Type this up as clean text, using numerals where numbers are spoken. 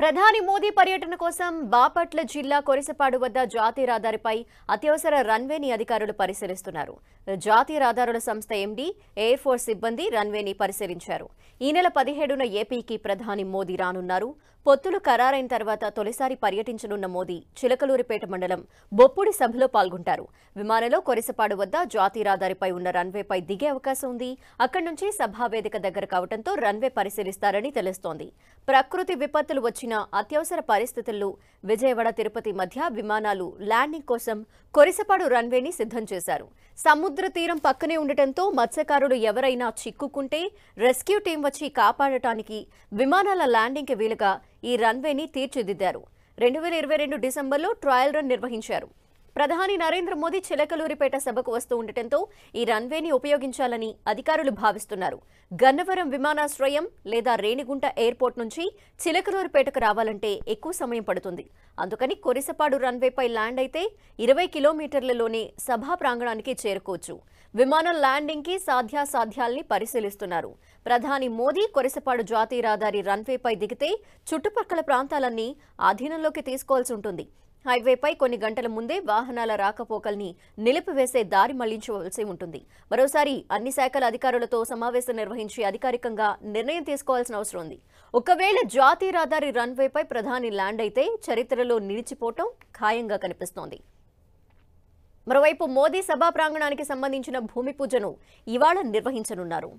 ప్రధాని మోదీ పర్యటన కోసం బాపట్ల జిల్లా కొరిసపాడు వద్ద జాతీయ రహదారిపై అత్యవసర రన్వేని అధికారులు పరిశీలిస్తున్నారు. జాతీయ రహదారుల సంస్థ ఎండీ, ఎయిర్ ఫోర్స్ సిబ్బంది రన్వేని పరిశీలించారు. ఈ నెల 17న ఏపీకి ప్రధాని మోదీ రానున్నారు. పొత్తులు ఖరారైన తర్వాత తొలిసారి పర్యటించనున్న మోదీ చిలకలూరిపేట మండలం బొప్పుడి సభలో పాల్గొంటారు. విమానంలో కొరిసపాడు వద్ద జాతీయ రహదారిపై ఉన్న రన్వేపై దిగే అవకాశం ఉంది. అక్కడి నుంచి సభావేదిక దగ్గర కావడంతో రన్వే పరిశీలిస్తారని తెలుస్తోంది. ప్రకృతి విపత్తులు వచ్చిన అత్యవసర పరిస్థితుల్లో విజయవాడ తిరుపతి మధ్య విమానాలు ల్యాండింగ్ కోసం కొరిసపాడు రన్వేని సిద్ధం చేశారు. సముద్ర తీరం పక్కనే ఉండటంతో మత్స్యకారులు ఎవరైనా చిక్కుకుంటే రెస్క్యూ టీం వచ్చి కాపాడటానికి విమానాల ల్యాండింగ్కి వీలుగా ఈ రన్వేని తీర్చిదిద్దారు. 2022 డిసెంబర్లో ట్రయల్ రన్ నిర్వహించారు. ప్రధాని నరేంద్ర మోదీ చిలకలూరిపేట సభకు వస్తూ ఉండటంతో ఈ రన్వేని ఉపయోగించాలని అధికారులు భావిస్తున్నారు. గన్నవరం విమానాశ్రయం లేదా రేణిగుంట ఎయిర్పోర్ట్ నుంచి చిలకలూరిపేటకు రావాలంటే ఎక్కువ సమయం పడుతుంది. అందుకని కొరిసపాడు రన్వేపై ల్యాండ్ అయితే 20 కిలోమీటర్లలోనే సభా ప్రాంగణానికి చేరుకోవచ్చు. విమానం ల్యాండింగ్కి సాధ్యాసాధ్యాల్ని పరిశీలిస్తున్నారు. ప్రధాని మోదీ కొరిసపాడు జాతీయ రహదారి రన్వేపై దిగితే చుట్టుపక్కల ప్రాంతాలన్నీ ఆధీనంలోకి తీసుకోవాల్సి ఉంటుంది. హైవేపై కొన్ని గంటల ముందే వాహనాల రాకపోకల్ని నిలిపివేసే దారి మళ్లించవలసి ఉంటుంది. మరోసారి అన్ని శాఖల అధికారులతో సమావేశం నిర్వహించి అధికారికంగా నిర్ణయం తీసుకోవాల్సిన అవసరం ఉంది. ఒకవేళ జాతీయ రహదారి రన్వేపై ప్రధాని ల్యాండ్ అయితే చరిత్రలో నిలిచిపోవటం ఖాయంగా కనిపిస్తోంది. మరోవైపు మోదీ సభా ప్రాంగణానికి సంబంధించిన భూమి పూజను ఇవాళ నిర్వహించనున్నారు.